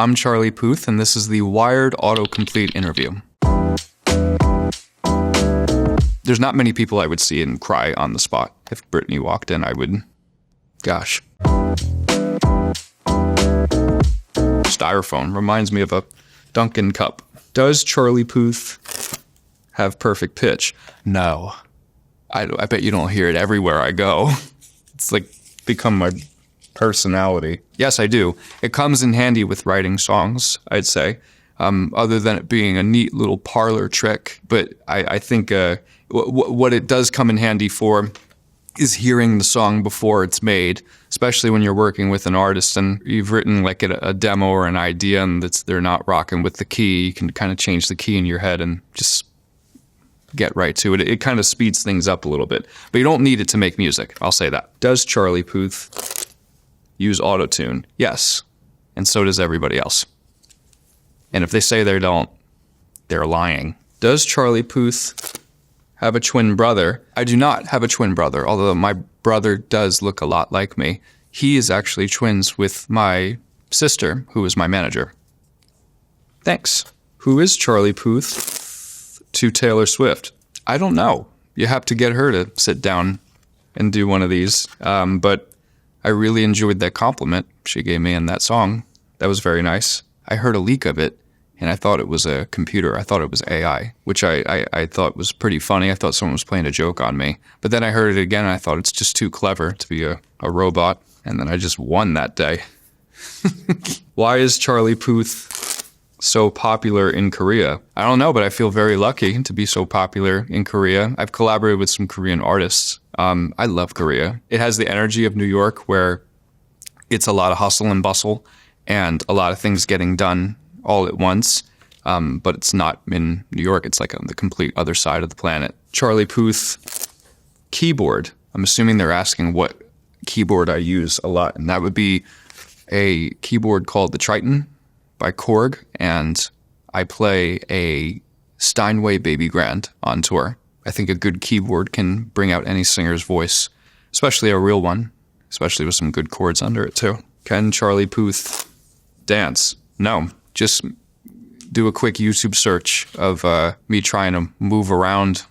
I'm Charlie Puth, and this is the Wired Autocomplete interview. There's not many people I would see and cry on the spot. If Britney walked in, I would... Gosh. Styrofoam reminds me of a Dunkin' cup. Does Charlie Puth have perfect pitch? No. I bet you don't hear it everywhere I go. It's like become my personality. Yes, I do. It comes in handy with writing songs, I'd say, other than it being a neat little parlor trick. But I think what it does come in handy for is hearing the song before it's made, especially when you're working with an artist and you've written like a demo or an idea and they're not rocking with the key. You can kind of change the key in your head and just get right to it. It kind of speeds things up a little bit, but you don't need it to make music. I'll say that. Does Charlie Puth use autotune? Yes. And so does everybody else. And if they say they don't, they're lying. Does Charlie Puth have a twin brother? I do not have a twin brother, although my brother does look a lot like me. He is actually twins with my sister, who is my manager. Thanks. Who is Charlie Puth to Taylor Swift? I don't know. You have to get her to sit down and do one of these. But I really enjoyed that compliment she gave me in that song. That was very nice. I heard a leak of it, and I thought it was a computer. I thought it was AI, which I thought was pretty funny. I thought someone was playing a joke on me. But then I heard it again, and I thought it's just too clever to be a robot. And then I just won that day. Why is Charlie Puth so popular in Korea? I don't know, but I feel very lucky to be so popular in Korea. I've collaborated with some Korean artists. I love Korea. It has the energy of New York, where it's a lot of hustle and bustle and a lot of things getting done all at once. But it's not in New York. It's like on the complete other side of the planet. Charlie Puth keyboard. I'm assuming they're asking what keyboard I use a lot. And that would be a keyboard called the Triton by Korg. And I play a Steinway Baby Grand on tour. I think a good keyboard can bring out any singer's voice, especially a real one, especially with some good chords under it too. Can Charlie Puth dance? No. Just do a quick YouTube search of me trying to move around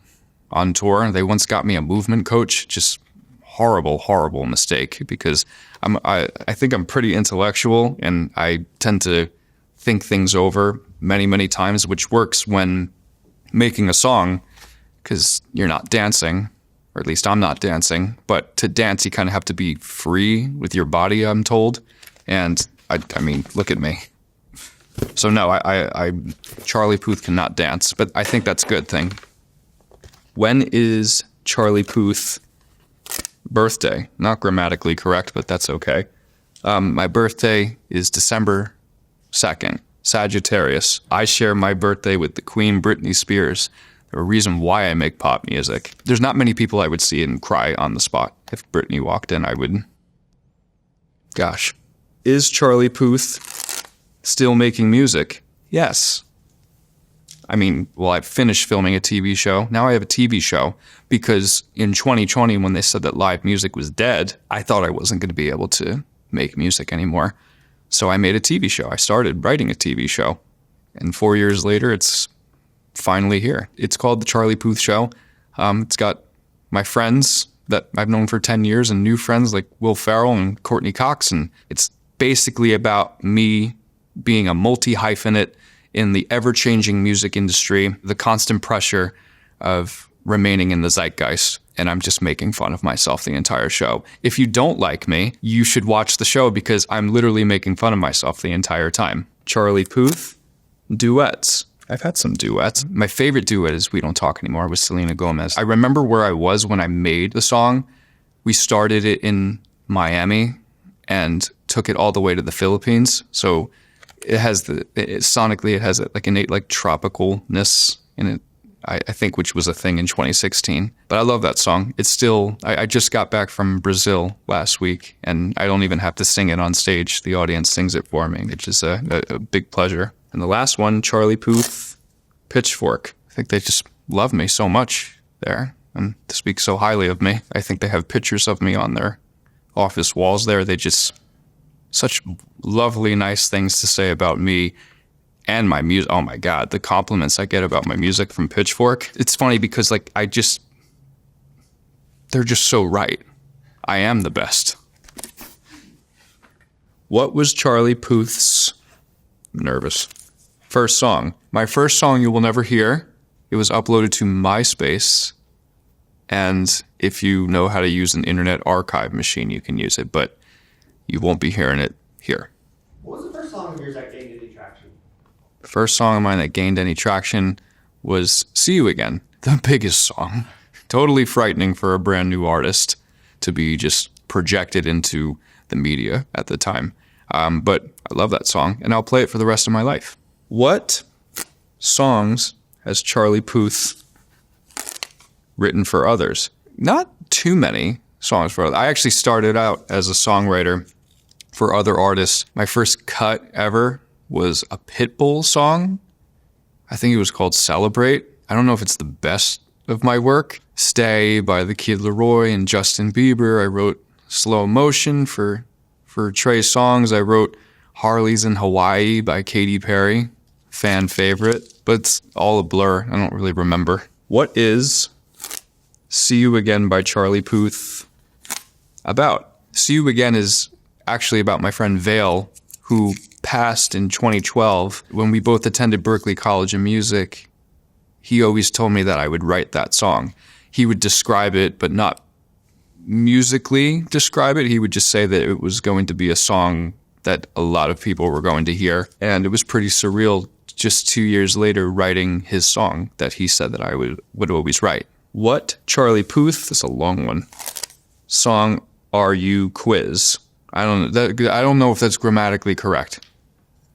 on tour. They once got me a movement coach. Just horrible mistake, because I think I'm pretty intellectual and I tend to think things over many times, which works when making a song because you're not dancing, or at least I'm not dancing. But to dance, you kind of have to be free with your body, I'm told. And I mean, look at me. So no, I Charlie Puth cannot dance, but I think that's a good thing. When is Charlie Puth birthday? Not grammatically correct, but that's okay. My birthday is December 2nd, Sagittarius. I share my birthday with the Queen Britney Spears. A reason why I make pop music. There's not many people I would see and cry on the spot. If Britney walked in, I would. Gosh. Is Charlie Puth still making music? Yes. I mean, well, I've finished filming a TV show. Now I have a TV show because in 2020, when they said that live music was dead, I thought I wasn't going to be able to make music anymore. So I made a TV show. I started writing a TV show. And 4 years later, it's finally here. It's called The Charlie Puth Show. It's got my friends that I've known for 10 years and new friends like Will Ferrell and Courtney Cox. And it's basically about me being a multi-hyphenate in the ever-changing music industry, the constant pressure of remaining in the zeitgeist. And I'm just making fun of myself the entire show. If you don't like me, you should watch the show because I'm literally making fun of myself the entire time. Charlie Puth, duets. I've had some duets. My favorite duet is We Don't Talk Anymore with Selena Gomez. I remember where I was when I made the song. We started it in Miami and took it all the way to the Philippines. So it has sonically, it has like innate like tropicalness in it, I think, which was a thing in 2016. But I love that song. It's still, I just got back from Brazil last week and I don't even have to sing it on stage. The audience sings it for me, which is a big pleasure. And the last one, Charlie Puth, Pitchfork. I think they just love me so much there and speak so highly of me. I think they have pictures of me on their office walls there. They just such lovely, nice things to say about me and my music. Oh my God, the compliments I get about my music from Pitchfork. It's funny because like they're just so right. I am the best. What was Charlie Puth's nervous first song? My first song you will never hear. It was uploaded to MySpace. And if you know how to use an internet archive machine, you can use it, but you won't be hearing it here. What was the first song of yours that gained any traction? The first song of mine that gained any traction was See You Again, the biggest song. Totally frightening for a brand new artist to be just projected into the media at the time. But I love that song, and I'll play it for the rest of my life. What songs has Charlie Puth written for others? Not too many songs for others. I actually started out as a songwriter for other artists. My first cut ever was a Pitbull song. I think it was called Celebrate. I don't know if it's the best of my work. Stay by the Kid Laroi and Justin Bieber. I wrote Slow Motion for Trey Songz. I wrote Harley's in Hawaii by Katy Perry. Fan favorite, but it's all a blur. I don't really remember. What is See You Again by Charlie Puth about? See You Again is actually about my friend Vale, who passed in 2012. When we both attended Berklee College of Music, he always told me that I would write that song. He would describe it, but not musically describe it. He would just say that it was going to be a song that a lot of people were going to hear. And it was pretty surreal just 2 years later writing his song that he said that I would always write. What Charlie Puth, this is a long one, song are you quiz? I don't know if that's grammatically correct.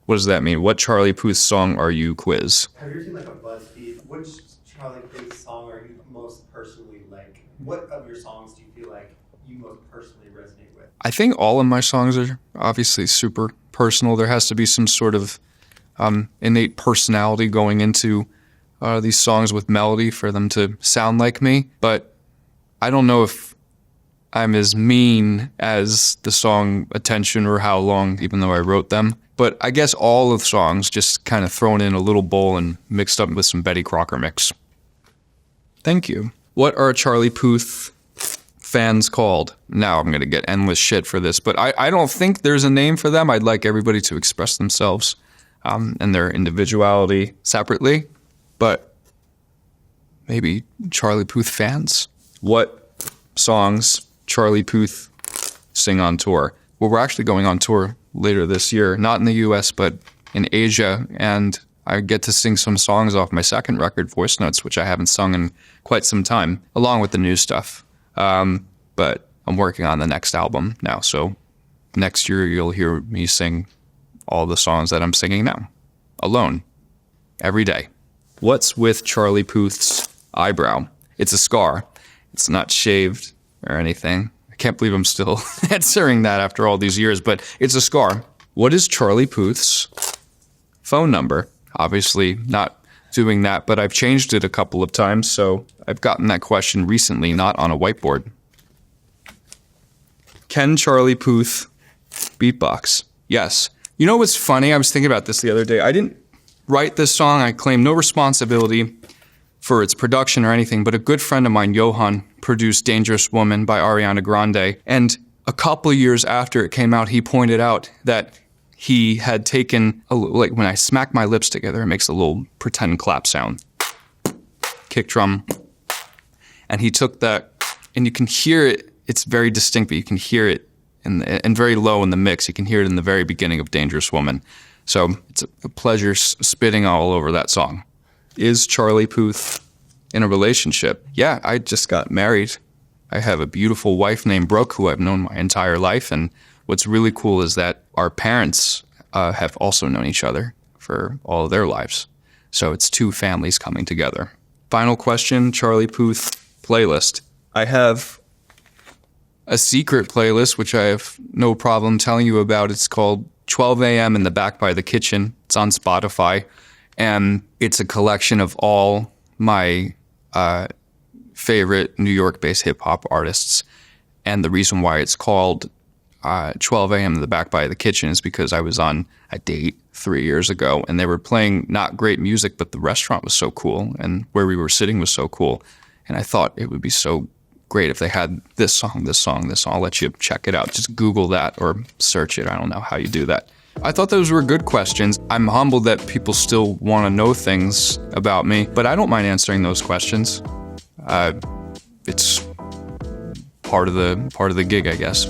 What does that mean? What Charlie Puth song are you quiz? Have you ever seen like a BuzzFeed? Which Charlie Puth song are you most personally like? What of your songs do you feel like you most personally resonate with? I think all of my songs are obviously super personal. There has to be some sort of innate personality going into these songs with melody for them to sound like me. But I don't know if I'm as mean as the song Attention or How Long, even though I wrote them. But I guess all of the songs just kind of thrown in a little bowl and mixed up with some Betty Crocker mix. Thank you. What are Charlie Puth fans called? Now I'm going to get endless shit for this, but I don't think there's a name for them. I'd like everybody to express themselves and their individuality separately, but maybe Charlie Puth fans. What songs Charlie Puth sing on tour? Well, we're actually going on tour later this year, not in the US, but in Asia, and I get to sing some songs off my second record, Voice Notes, which I haven't sung in quite some time, along with the new stuff. But I'm working on the next album now, so next year you'll hear me sing all the songs that I'm singing now, alone, every day. What's with Charlie Puth's eyebrow? It's a scar. It's not shaved or anything. I can't believe I'm still answering that after all these years, but it's a scar. What is Charlie Puth's phone number? Obviously not doing that, but I've changed it a couple of times, so I've gotten that question recently, not on a whiteboard. Can Charlie Puth beatbox? Yes. You know what's funny? I was thinking about this the other day. I didn't write this song. I claim no responsibility for its production or anything, but a good friend of mine, Johan, produced Dangerous Woman by Ariana Grande. And a couple of years after it came out, he pointed out that he had taken, like when I smack my lips together, it makes a little pretend clap sound. Kick drum. And he took that, and you can hear it. It's very distinct, but you can hear it and very low in the mix. You can hear it in the very beginning of Dangerous Woman. So it's a pleasure spitting all over that song. Is Charlie Puth in a relationship? Yeah, I just got married. I have a beautiful wife named Brooke, who I've known my entire life. And what's really cool is that our parents have also known each other for all of their lives. So it's two families coming together. Final question, Charlie Puth playlist. I have a secret playlist, which I have no problem telling you about. It's called 12 a.m. in the Back by the Kitchen. It's on Spotify. And it's a collection of all my favorite New York-based hip-hop artists. And the reason why it's called 12 a.m. in the back by the kitchen is because I was on a date 3 years ago and they were playing not great music, but the restaurant was so cool and where we were sitting was so cool. And I thought it would be so great if they had this song. I'll let you check it out. Just Google that or search it. I don't know how you do that. I thought those were good questions. I'm humbled that people still want to know things about me, but I don't mind answering those questions. It's part of the gig, I guess.